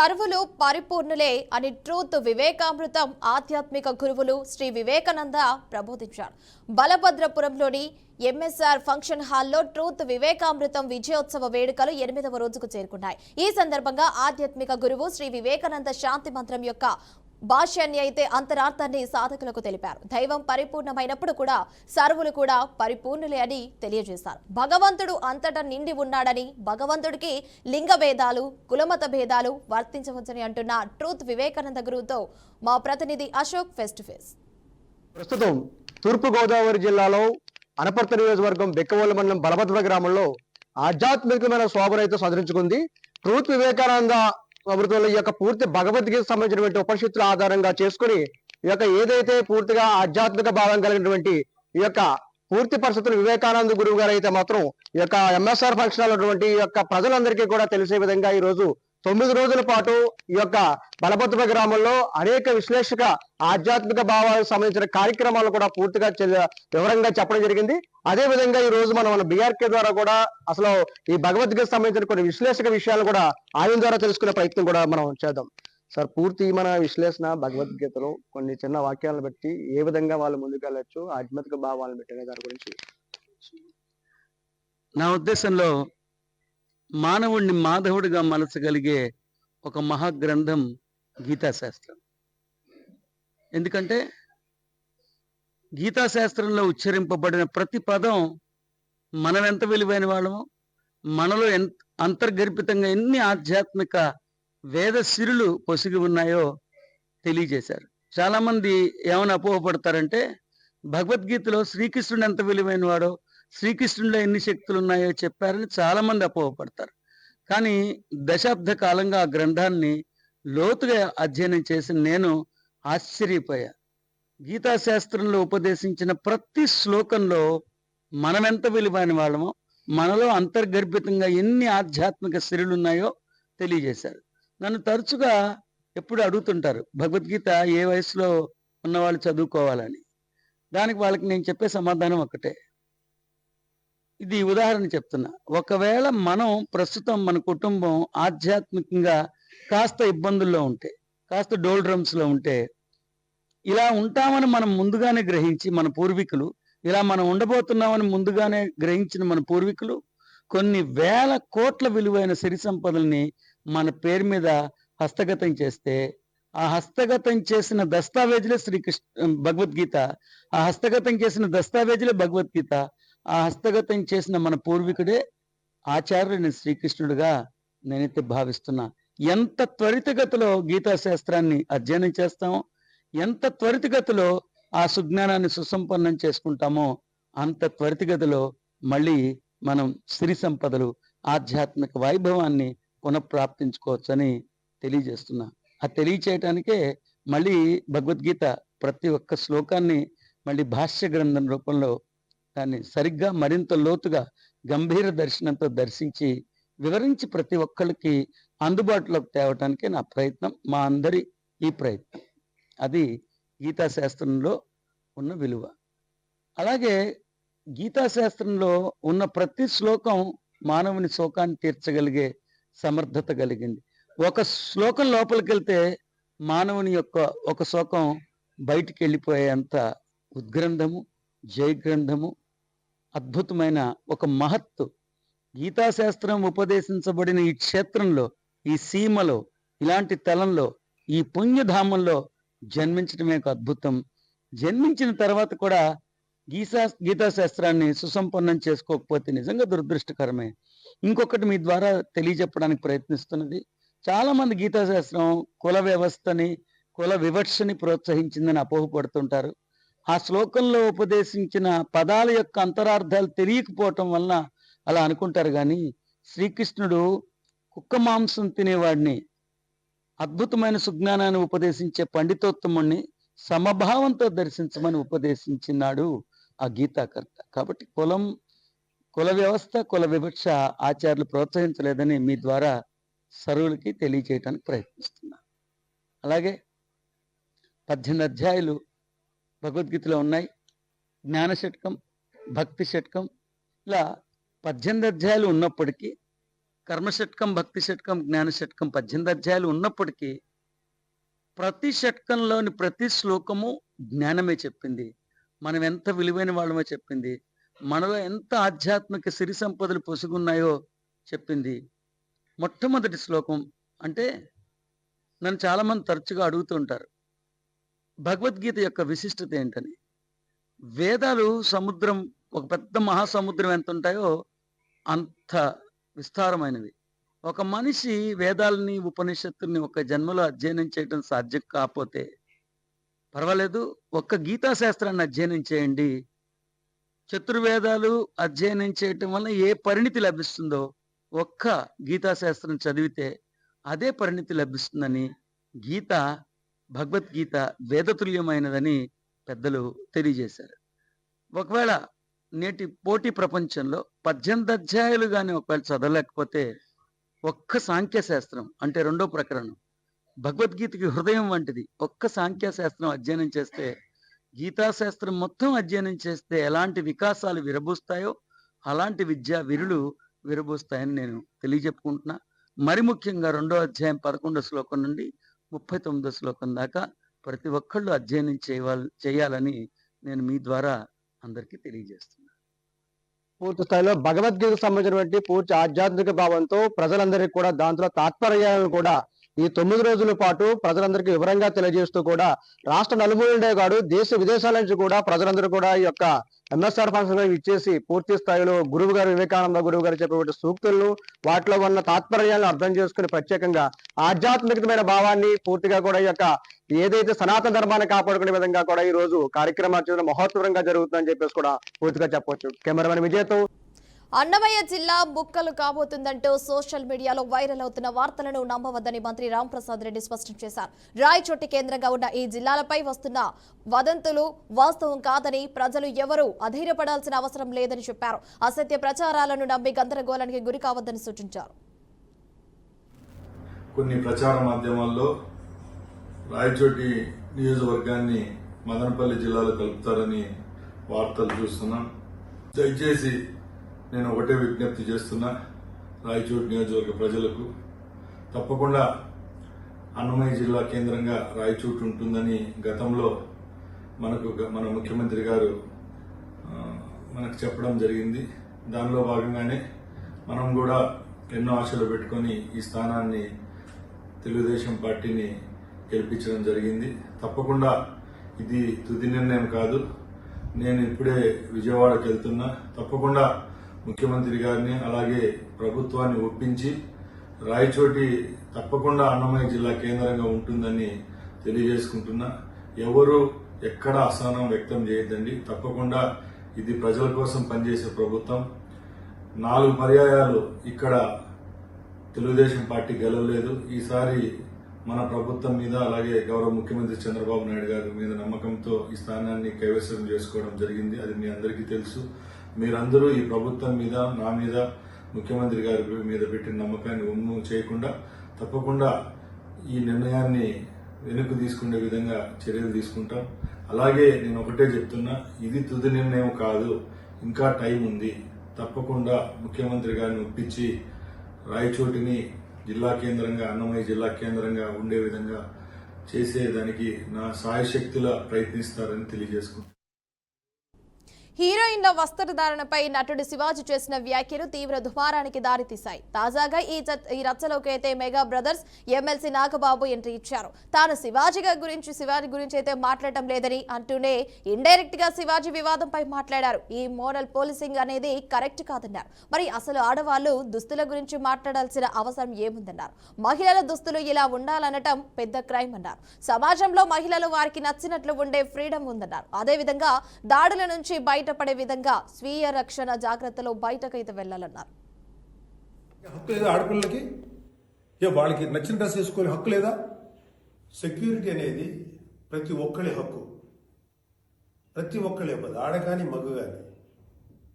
సర్వులు పరిపూర్ణులే అని ట్రూత్ వివేకామృతం ఆధ్యాత్మిక గురువులు శ్రీ వివేకానంద ప్రబోధించారు. బలభద్రపురంలోని ఎంఎస్ఆర్ ఫంక్షన్ హాల్లో ట్రూత్ వివేకామృతం విజయోత్సవ వేడుకలు 8వ రోజుకు చేరుకున్నాయి. ఈ సందర్భంగా ఆధ్యాత్మిక గురువు శ్రీ వివేకానంద శాంతి మంత్రం యొక్క భాష్యాన్ని అయితే అంతరార్థాన్ని సాధకులకు తెలిపారు. దైవం పరిపూర్ణమైనప్పుడు కూడా సర్వులు కూడా పరిపూర్ణులే అని తెలియజేశారు. భగవంతుడు అంతటా నిండి ఉన్నాడని, భగవంతుడికి లింగ భేదాలు, కులమత భేదాలు వర్తించవచ్చని అంటున్న ట్రూత్ వివేకానంద గురువుతో మా ప్రతినిధి అశోక్ ఫేస్ టు ఫేస్. ప్రస్తుతం తూర్పు గోదావరి జిల్లాలో అనపర్తి నియోజకవర్గం బెక్కవోలు మండలం బలభద్ర గ్రామంలో ఆధ్యాత్మికమైన శోభనైతే సాధించుకుంది. ట్రూత్ వివేకానంద అమృతంలో ఈ యొక్క పూర్తి భగవద్గీత సంబంధించినటువంటి ఉపనిషత్తుల ఆధారంగా చేసుకుని ఈ యొక్క ఏదైతే పూర్తిగా ఆధ్యాత్మిక భావం కలిగినటువంటి ఈ యొక్క పూర్తి పరిస్థితులు వివేకానంద గురువు గారు అయితే మాత్రం ఈ యొక్క ఎంఎస్ఆర్ ఫంక్షన్ ఉన్నటువంటి ఈ యొక్క ప్రజలందరికీ కూడా తెలిసే విధంగా ఈ రోజు 9 రోజుల పాటు ఈ యొక్క బలభద్ర గ్రామంలో అనేక విశ్లేషక ఆధ్యాత్మిక భావాలకు సంబంధించిన కార్యక్రమాలు కూడా పూర్తిగా వివరంగా చెప్పడం జరిగింది. అదే విధంగా ఈ రోజు మనం బీఆర్కే ద్వారా కూడా అసలు ఈ భగవద్గీత సంబంధించిన కొన్ని విశ్లేషక విషయాలు కూడా ఆయన ద్వారా తెలుసుకునే ప్రయత్నం కూడా మనం చేద్దాం. సార్, పూర్తి మన విశ్లేషణ భగవద్గీతలో కొన్ని చిన్న వాక్యాలను బట్టి ఏ విధంగా వాళ్ళు ముందుకు వెళ్ళొచ్చు, ఆధ్యాత్మిక భావాలను బట్టి దాని గురించి. నా ఉద్దేశంలో మానవుడిని మాధవుడిగా మలచగలిగే ఒక మహాగ్రంథం గీతాశాస్త్రం. ఎందుకంటే గీతాశాస్త్రంలో ఉచ్చరింపబడిన ప్రతి పదం మనం ఎంత విలువైన వాళ్ళమో, మనలో అంతర్గర్భితంగా ఎన్ని ఆధ్యాత్మిక వేద సిరులు పొసిగి ఉన్నాయో తెలియజేశారు. చాలా మంది ఏమైనా అపోహపడతారంటే భగవద్గీతలో శ్రీకృష్ణుడు ఎంత విలువైన వాడో, శ్రీకృష్ణుడిలో ఎన్ని శక్తులు ఉన్నాయో చెప్పారని చాలా మంది అపోహపడతారు. కానీ దశాబ్ద కాలంగా ఆ గ్రంథాన్ని లోతుగా అధ్యయనం చేసి నేను ఆశ్చర్యపోయా. గీతాశాస్త్రంలో ఉపదేశించిన ప్రతి శ్లోకంలో మనమెంత విలువైన వాళ్ళమో, మనలో అంతర్గర్భితంగా ఎన్ని ఆధ్యాత్మిక సిరులు ఉన్నాయో తెలియజేశారు. నన్ను తరచుగా ఎప్పుడు అడుగుతుంటారు భగవద్గీత ఏ వయసులో ఉన్నవాళ్ళు చదువుకోవాలని. దానికి వాళ్ళకి నేను చెప్పే సమాధానం ఒకటే. ఇది ఉదాహరణ చెప్తున్నా. ఒకవేళ మనం ప్రస్తుతం మన కుటుంబం ఆధ్యాత్మికంగా కాస్త ఇబ్బందుల్లో ఉంటే, కాస్త డోల్డ్రమ్స్ లో ఉంటే, ఇలా ఉంటామని మనం ముందుగానే గ్రహించి మన పూర్వీకులు, ఇలా మనం ఉండబోతున్నామని ముందుగానే గ్రహించిన మన పూర్వీకులు కొన్ని వేల కోట్ల విలువైన సిరి సంపదల్ని మన పేరు మీద హస్తగతం చేస్తే, ఆ హస్తగతం చేసిన దస్తావేజులే భగవద్గీత, ఆ హస్తగతం చేసిన దస్తావేజులే భగవద్గీత, ఆ హస్తగతం చేసిన మన పూర్వీకుడే ఆచార్యుని శ్రీకృష్ణుడిగా నేనైతే భావిస్తున్నా. ఎంత త్వరితగతిలో గీతాశాస్త్రాన్ని అధ్యయనం చేస్తామో, ఎంత త్వరితగతిలో ఆ సుజ్ఞానాన్ని సుసంపన్నం చేసుకుంటామో, అంత త్వరితగతిలో మళ్ళీ మనం సిరి సంపదలు, ఆధ్యాత్మిక వైభవాన్ని పునఃప్రాప్తించుకోవచ్చని తెలియజేస్తున్నా. ఆ తెలియచేయటానికే మళ్ళీ భగవద్గీత ప్రతి ఒక్క శ్లోకాన్ని మళ్ళీ భాష్య గ్రంథం రూపంలో దాన్ని సరిగ్గా మరింత లోతుగా గంభీర దర్శనంతో దర్శించి వివరించి ప్రతి ఒక్కరికి అందుబాటులోకి తేవటానికే నా ప్రయత్నం, మా అందరి ఈ ప్రయత్నం. అది గీతాశాస్త్రంలో ఉన్న విలువ. అలాగే గీతాశాస్త్రంలో ఉన్న ప్రతి శ్లోకం మానవుని శోకాన్ని తీర్చగలిగే సమర్థత కలిగింది. ఒక శ్లోకం లోపలికి వెళ్తే మానవుని యొక్క ఒక శోకం బయటికి వెళ్ళిపోయేంత ఉద్గ్రంథము, జయగ్రంథము, అద్భుతమైన ఒక మహత్తు. గీతాశాస్త్రం ఉపదేశించబడిన ఈ క్షేత్రంలో, ఈ సీమలో, ఇలాంటి తలంలో, ఈ పుణ్యధామంలో జన్మించడమే ఒక అద్భుతం. జన్మించిన తర్వాత కూడా గీతాశాస్త్రాన్ని సుసంపన్నం చేసుకోకపోతే నిజంగా దురదృష్టకరమే. ఇంకొకటి మీ ద్వారా తెలియజెప్పడానికి ప్రయత్నిస్తున్నది, చాలా మంది గీతాశాస్త్రం కుల వ్యవస్థని, కుల వివక్షని ప్రోత్సహించిందని అపోహపడుతుంటారు. ఆ శ్లోకంలో ఉపదేశించిన పదాల యొక్క అంతరార్థాలు తెలియకపోవటం వలన అలా అనుకుంటారు. కానీ శ్రీకృష్ణుడు కుక్క మాంసం తినేవాడిని, అద్భుతమైన సుజ్ఞానాన్ని ఉపదేశించే పండితోత్తముణ్ణి సమభావంతో దర్శించమని ఉపదేశించినాడు ఆ గీతాకర్త. కాబట్టి కుల వ్యవస్థ, కుల వివక్ష ఆచార్యులు ప్రోత్సహించలేదని మీ ద్వారా సర్వులకి తెలియచేయటానికి ప్రయత్నిస్తున్నా. అలాగే 18 అధ్యాయులు భగవద్గీతలో ఉన్నాయి. జ్ఞాన షట్కం, భక్తి షట్కం, ఇలా 18 అధ్యాయాలు ఉన్నప్పటికీ కర్మషట్కం, భక్తి షట్కం, జ్ఞాన షట్కం 18 అధ్యాయాలు ఉన్నప్పటికీ ప్రతి షట్కంలోని ప్రతి శ్లోకము జ్ఞానమే చెప్పింది. మనం ఎంత విలువైన వాళ్ళమో చెప్పింది. మనలో ఎంత ఆధ్యాత్మిక సిరి సంపదలు పొసుగున్నాయో చెప్పింది. మొట్టమొదటి శ్లోకం అంటే నన్ను చాలా మంది తరచుగా అడుగుతూ ఉంటారు, భగవద్గీత యొక్క విశిష్టత ఏంటని. వేదాలు సముద్రం, ఒక పెద్ద మహాసముద్రం ఎంత ఉంటాయో అంత విస్తారమైనవి. ఒక మనిషి వేదాలని, ఉపనిషత్తుల్ని ఒక జన్మలో అధ్యయనం చేయడం సాధ్యం కాకపోతే పర్వాలేదు, ఒక్క గీతాశాస్త్రాన్ని అధ్యయనం చేయండి. చతుర్వేదాలు అధ్యయనం చేయటం వల్ల ఏ పరిణితి లభిస్తుందో ఒక్క గీతాశాస్త్రం చదివితే అదే పరిణితి లభిస్తుందని, గీత, భగవద్గీత వేదతుల్యమైనదని పెద్దలు తెలియజేశారు. ఒకవేళ నేటి పోటీ ప్రపంచంలో 18 అధ్యాయాలు కానీ ఒకవేళ చదవలేకపోతే ఒక్క సాంఖ్యశాస్త్రం అంటే 2వ ప్రకరణం భగవద్గీతకి హృదయం వంటిది, ఒక్క సాంఖ్యశాస్త్రం అధ్యయనం చేస్తే, గీతాశాస్త్రం మొత్తం అధ్యయనం చేస్తే ఎలాంటి వికాసాలు విరబూస్తాయో అలాంటి విద్యా విరులు విరబూస్తాయని నేను తెలియజెప్పుకుంటున్నా. మరి ముఖ్యంగా 2వ అధ్యాయం 11వ శ్లోకం నుండి 39వ శ్లోకం దాకా ప్రతి ఒక్కళ్ళు అధ్యయనం చేయాలని నేను మీ ద్వారా అందరికీ తెలియజేస్తున్నాను. పూర్తి స్థాయిలో భగవద్గీతకు సంబంధించినటువంటి పూర్తి ఆధ్యాత్మిక భావంతో ప్రజలందరికీ కూడా దాంట్లో తాత్పర్యాలను కూడా ఈ 9 రోజుల పాటు ప్రజలందరికీ వివరంగా తెలియజేస్తూ కూడా రాష్ట్ర నలుమూలే కాదు దేశ విదేశాల నుంచి కూడా ప్రజలందరూ కూడా ఈ యొక్క ఎంఎస్ఆర్ ఫంక్షన్ ఇచ్చేసి పూర్తి స్థాయిలో గురువు గారు, వివేకానంద గురువు గారు చెప్పేటువంటి సూక్తులను, వాటిలో ఉన్న తాత్పర్యాలను అర్థం చేసుకుని ప్రత్యేకంగా ఆధ్యాత్మికమైన భావాన్ని పూర్తిగా కూడా ఈ యొక్క ఏదైతే సనాతన ధర్మాన్ని కాపాడుకునే విధంగా కూడా ఈ రోజు కార్యక్రమాలు చేయడం మహోత్తరంగా జరుగుతుందని చెప్పేసి కూడా పూర్తిగా చెప్పవచ్చు. కెమెరామెన్ విజయ్తో అన్నమయ్య జిల్లా బుక్కలు కాబోతుందంటూ సోషల్ మీడియాలో వైరల్ అవుతున్న వార్తలను నమ్మవద్దని మంత్రి రాంప్రసాద్ రెడ్డి స్పష్టం చేశారు. రాయచోటి కేంద్రంగా ఉన్న ఈ జిల్లాలపై వస్తున్న వదంతులు వాస్తవం కాదని, ప్రజలు ఎవరూ అధైర్యపడాల్సిన అవసరం లేదని చెప్పారు. అసత్య ప్రచారాలను నమ్మి గందరగోళానికి గురి కావద్దని సూచించారు. కొన్ని ప్రచార మాధ్యమాల్లో రాయచోటి నియోజకవర్గాన్ని మదనపల్లి జిల్లాలో కలుపుతారని వార్తలు చూస్తున్నాం. దయచేసి నేను ఒకటే విజ్ఞప్తి చేస్తున్నా, రాయచోటి నియోజకవర్గ ప్రజలకు తప్పకుండా అన్నమయ్య జిల్లా కేంద్రంగా రాయచోటి ఉంటుందని గతంలో మన ముఖ్యమంత్రి గారు మనకు చెప్పడం జరిగింది. దానిలో భాగంగానే మనం కూడా ఎన్నో ఆశలు పెట్టుకొని ఈ స్థానాన్ని తెలుగుదేశం పార్టీని గెలిపించడం జరిగింది. తప్పకుండా ఇది తుది నిర్ణయం కాదు. నేను ఇప్పుడే విజయవాడకి వెళ్తున్నా. తప్పకుండా ముఖ్యమంత్రి గారిని అలాగే ప్రభుత్వాన్ని ఒప్పించి రాయచోటి తప్పకుండా అన్నమయ్య జిల్లా కేంద్రంగా ఉంటుందని తెలియజేసుకుంటున్నా. ఎవరు ఎక్కడ అసహనం వ్యక్తం చేయొద్దండి. తప్పకుండా ఇది ప్రజల కోసం పనిచేసే ప్రభుత్వం. 4 పర్యాయాలు ఇక్కడ తెలుగుదేశం పార్టీ గెలవలేదు. ఈసారి మన ప్రభుత్వం మీద అలాగే గౌరవ ముఖ్యమంత్రి చంద్రబాబు నాయుడు గారి మీద నమ్మకంతో ఈ స్థానాన్ని కైవసం చేసుకోవడం జరిగింది. అది మీ అందరికీ తెలుసు. మీరందరూ ఈ ప్రభుత్వం మీద, నా మీద, ముఖ్యమంత్రి గారి మీద పెట్టిన నమ్మకాన్ని ఒమ్ము చేయకుండా తప్పకుండా ఈ నిర్ణయాన్ని వెనుక తీసుకునే విధంగా చర్యలు తీసుకుంటాం. అలాగే నేను ఒకటే చెప్తున్నా, ఇది తుది నిర్ణయం కాదు, ఇంకా టైం ఉంది. తప్పకుండా ముఖ్యమంత్రి గారిని ఒప్పించి రాయచోటిని జిల్లా కేంద్రంగా, అన్నమయ్య జిల్లా కేంద్రంగా ఉండే విధంగా చేసేదానికి నా సాయశక్తులా ప్రయత్నిస్తారని తెలియజేసుకుంటున్నాను. హీరోయిన్ల వస్త్రధారణపై నటుడు శివాజీ చేసిన వ్యాఖ్యలు తీవ్ర దుమారానికి దారితీశాయి. తాజాగా ఈ రచ్చలోకి అయితే mega brothers MLC Nagababu entry ఇచ్చారు. తాను శివాజీ గురించి అయితే మాట్లాడటం లేదని అంటూనే ఇండైరెక్ట్ గా శివాజీ వివాదంపై మాట్లాడారు. ఈ మోడల్ పోలీసింగ్ అనేది కరెక్ట్ కాదన్నారు. మరి అసలు ఆడవాళ్లు దుస్తుల గురించి మాట్లాడాల్సిన అవసరం ఏముందన్నారు. మహిళల దుస్తులు ఇలా ఉండాలనటం పెద్ద క్రైమ్ అన్నారు. సమాజంలో మహిళలు వారికి నచ్చినట్లు ఉండే ఫ్రీడమ్ ఉందన్నారు. అదేవిధంగా దాడుల నుంచి బయటపడే విధంగా స్వీయ రక్షణ జాగ్రత్తలో బయటకైతే వెళ్లాలన్నారు. హక్కు లేదా ఆడపిల్లలకి? వాళ్ళకి నచ్చిన డ్రెస్ వేసుకునే హక్కు లేదా? సెక్యూరిటీ అనేది ప్రతి ఒక్కరి హక్కు, ప్రతి ఒక్కరి ఇవ్వదు, ఆడ కానీ మగ కానీ.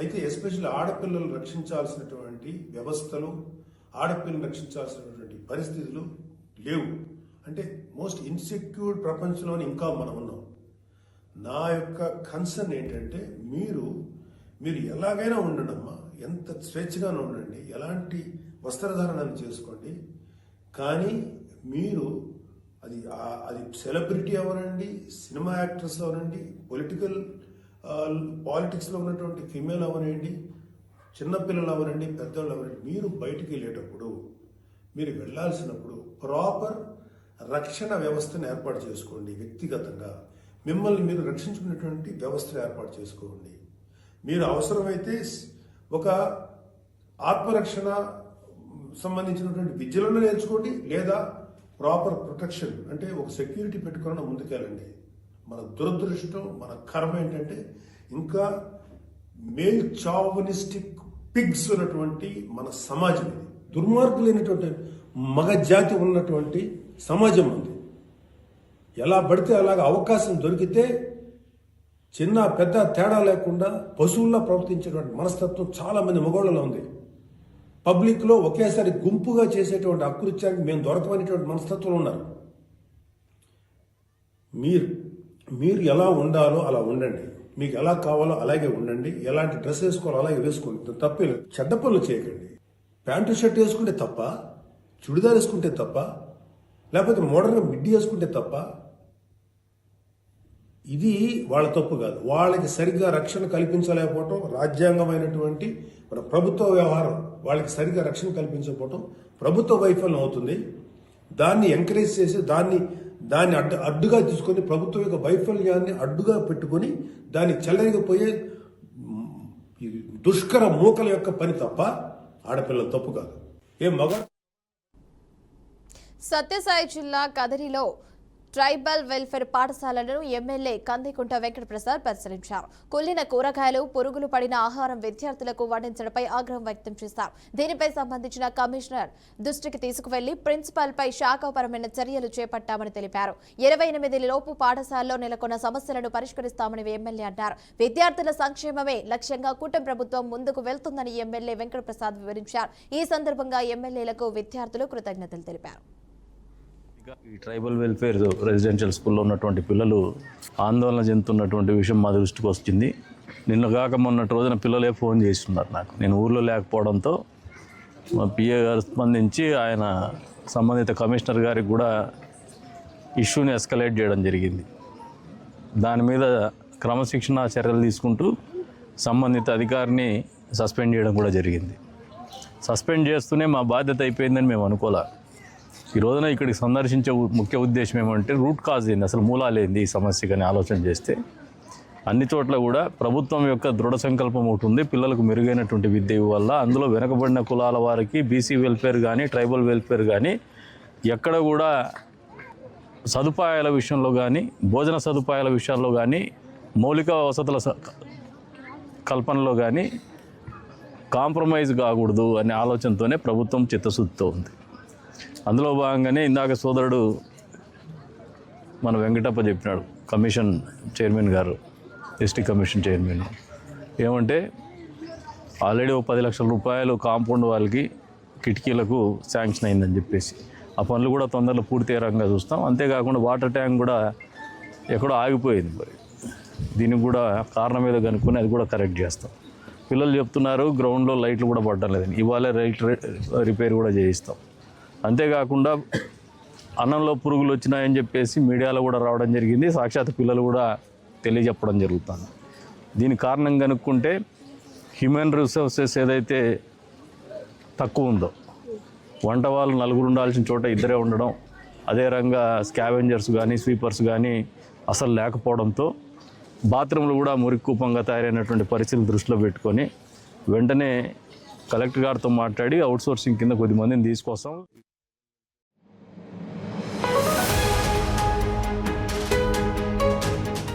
అయితే ఎస్పెషల్లీ ఆడపిల్లలు రక్షించాల్సినటువంటి వ్యవస్థలు, ఆడపిల్లలు రక్షించాల్సినటువంటి పరిస్థితులు లేవు. అంటే మోస్ట్ ఇన్సెక్యూర్డ్ ప్రపంచంలోనే ఇంకా మనం ఉన్నాం. నా యొక్క కన్సర్న్ ఏంటంటే మీరు ఎలాగైనా ఉండండమ్మా, ఎంత స్వేచ్ఛగానే ఉండండి, ఎలాంటి వస్త్రధారణను చేసుకోండి. కానీ మీరు అది సెలబ్రిటీ అవనండి, సినిమా యాక్టర్స్ అవనండి, పాలిటిక్స్లో ఉన్నటువంటి ఫిమేల్ అవనండి, చిన్నపిల్లలు అవనండి, పెద్దవాళ్ళు అవనండి, మీరు బయటికి వెళ్ళేటప్పుడు, మీరు వెళ్ళాల్సినప్పుడు ప్రాపర్ రక్షణ వ్యవస్థను ఏర్పాటు చేసుకోండి. వ్యక్తిగతంగా మిమ్మల్ని మీరు రక్షించుకునేటువంటి వ్యవస్థను ఏర్పాటు చేసుకోండి. మీరు అవసరమైతే ఒక ఆత్మరక్షణ సంబంధించినటువంటి విద్యలను నేర్చుకోండి, లేదా ప్రాపర్ ప్రొటెక్షన్ అంటే ఒక సెక్యూరిటీ పెట్టుకుని ముందుకెళ్ళండి. మన దురదృష్టం, మన కర్మ ఏంటంటే ఇంకా మేల్ చావనిస్టిక్ పిగ్స్ ఉన్నటువంటి మన సమాజం ఇది. దుర్మార్గులైనటువంటి మగ జాతి ఉన్నటువంటి సమాజం ఉంది. ఎలా పడితే అలాగ అవకాశం దొరికితే చిన్న పెద్ద తేడా లేకుండా పశువుల్లా ప్రవర్తించేటువంటి మనస్తత్వం చాలా మంది మగవాళ్ళలో ఉంది. పబ్లిక్లో ఒకేసారి గుంపుగా చేసేటువంటి అకృత్యానికి మేము దొరకమనేటువంటి మనస్తత్వంలో ఉన్నారు. మీరు ఎలా ఉండాలో అలా ఉండండి, మీకు ఎలా కావాలో అలాగే ఉండండి, ఎలాంటి డ్రెస్ వేసుకోవాలో అలాగే వేసుకోండి. తప్పే చెడ్డ పనులు చేయకండి. ప్యాంటు షర్ట్ వేసుకుంటే తప్ప, చుడిదార్ వేసుకుంటే తప్ప, లేకపోతే మోడర్న్గా మిడ్డీ వేసుకుంటే తప్ప, ఇది వాళ్ళ తప్పు కాదు. వాళ్ళకి సరిగ్గా రక్షణ కల్పించలేకపోవటం, రాజ్యాంగమైనటువంటి మన ప్రభుత్వ వ్యవహారం వాళ్ళకి సరిగ్గా రక్షణ కల్పించకపోవటం ప్రభుత్వ వైఫల్యం అవుతుంది. దాన్ని ఎంకరేజ్ చేసి దాన్ని అడ్డుగా తీసుకొని ప్రభుత్వం యొక్క వైఫల్యాన్ని అడ్డుగా పెట్టుకొని దాన్ని చెల్లరిగిపోయే దుష్కర మూకల యొక్క పని తప్ప ఆడపిల్లల తప్పు కాదు. సత్యసాయి జిల్లా కదిరిలో ట్రైబల్ వెల్ఫేర్ పాఠశాలను ఎమ్మెల్యే కందికుంట వెంకటప్రసాద్ పరిశీలించారు. కుళ్లిన కూరగాయలు, పురుగులు పడిన ఆహారం విద్యార్థులకు వడ్డించడంపై ఆగ్రహం వ్యక్తం చేశారు. దీనిపై సంబంధించిన కమిషనర్ దృష్టికి తీసుకువెళ్లి ప్రిన్సిపాల్పై శాఖాపరమైన చర్యలు చేపట్టామని తెలిపారు. 28 లోపు పాఠశాలలో నెలకొన్న సమస్యలను పరిష్కరిస్తామని ఎమ్మెల్యే అన్నారు. విద్యార్థుల సంక్షేమమే లక్ష్యంగా కూటమి ప్రభుత్వం ముందుకు వెళ్తుందని ఎమ్మెల్యే వెంకటప్రసాద్ వివరించారు. ఈ సందర్భంగా ఎమ్మెల్యేలకు విద్యార్థులు కృతజ్ఞతలు తెలిపారు. ఈ ట్రైబల్ వెల్ఫేర్ రెసిడెన్షియల్ స్కూల్లో ఉన్నటువంటి పిల్లలు ఆందోళన చెందుతున్నటువంటి విషయం మా దృష్టికి వచ్చింది. నిన్నగాక మొన్నటి రోజున పిల్లలే ఫోన్ చేస్తున్నారు నాకు. నేను ఊర్లో లేకపోవడంతో మా పిఏ గారు స్పందించి ఆయన సంబంధిత కమిషనర్ గారికి కూడా ఇష్యూని ఎస్కలేట్ చేయడం జరిగింది. దాని మీద క్రమశిక్షణ చర్యలు తీసుకుంటూ సంబంధిత అధికారిని సస్పెండ్ చేయడం కూడా జరిగింది. సస్పెండ్ చేస్తూనే మా బాధ్యత అయిపోయిందని మేము అనుకోలే. ఈ రోజున ఇక్కడికి సందర్శించే ముఖ్య ఉద్దేశం ఏమంటే రూట్ కాజ్ ఏంది, అసలు మూలాలేంది ఈ సమస్యకి అని ఆలోచన చేస్తే అన్ని చోట్ల కూడా ప్రభుత్వం యొక్క దృఢ సంకల్పం ఒకటి ఉంది. పిల్లలకు మెరుగైనటువంటి విద్య వల్ల అందులో వెనకబడిన కులాల వారికి బీసీ వెల్ఫేర్ కానీ ట్రైబల్ వెల్ఫేర్ కానీ ఎక్కడ కూడా సదుపాయాల విషయంలో కానీ భోజన సదుపాయాల విషయాల్లో కానీ మౌలిక వసతుల కల్పనలో కానీ కాంప్రమైజ్ కాకూడదు అనే ఆలోచనతోనే ప్రభుత్వం చిత్తశుద్ధితో ఉంది. అందులో భాగంగానే ఇందాక సోదరుడు మన వెంకటప్ప చెప్పినాడు, కమిషన్ చైర్మన్ గారు, డిస్ట్రిక్ట్ కమిషన్ చైర్మన్, ఏమంటే ఆల్రెడీ 10 లక్షల రూపాయలు కాంపౌండ్ వాళ్ళకి కిటికీలకు శాంక్షన్ అయిందని చెప్పేసి ఆ పనులు కూడా తొందరలో పూర్తి రంగా చూస్తాం. అంతేకాకుండా వాటర్ ట్యాంక్ కూడా ఎక్కడో ఆగిపోయింది. మరి దీనికి కూడా కారణం ఏదో కనుక్కొని అది కూడా కరెక్ట్ చేస్తాం. పిల్లలు చెప్తున్నారు గ్రౌండ్లో లైట్లు కూడా పడడం లేదని, ఇవాళ లైట్ రిపేర్ కూడా చేయిస్తాం. అంతేకాకుండా అన్నంలో పురుగులు వచ్చినాయని చెప్పేసి మీడియాలో కూడా రావడం జరిగింది. సాక్షాత్ పిల్లలు కూడా తెలియజెప్పడం జరుగుతుంది. దీని కారణం కనుక్కుంటే హ్యూమన్ రిసోర్సెస్ ఏదైతే తక్కువ ఉందో, వంట వాళ్ళు 4 ఉండాల్సిన చోట 2 ఉండడం, అదే రంగా స్కావెంజర్స్ కానీ స్వీపర్స్ కానీ అసలు లేకపోవడంతో బాత్రూంలు కూడా మురికూపంగా తయారైనటువంటి పరిస్థితులు దృష్టిలో పెట్టుకొని వెంటనే కలెక్టర్ గారితో మాట్లాడి అవుట్సోర్సింగ్ కింద కొద్దిమందిని తీసుకొస్తాం.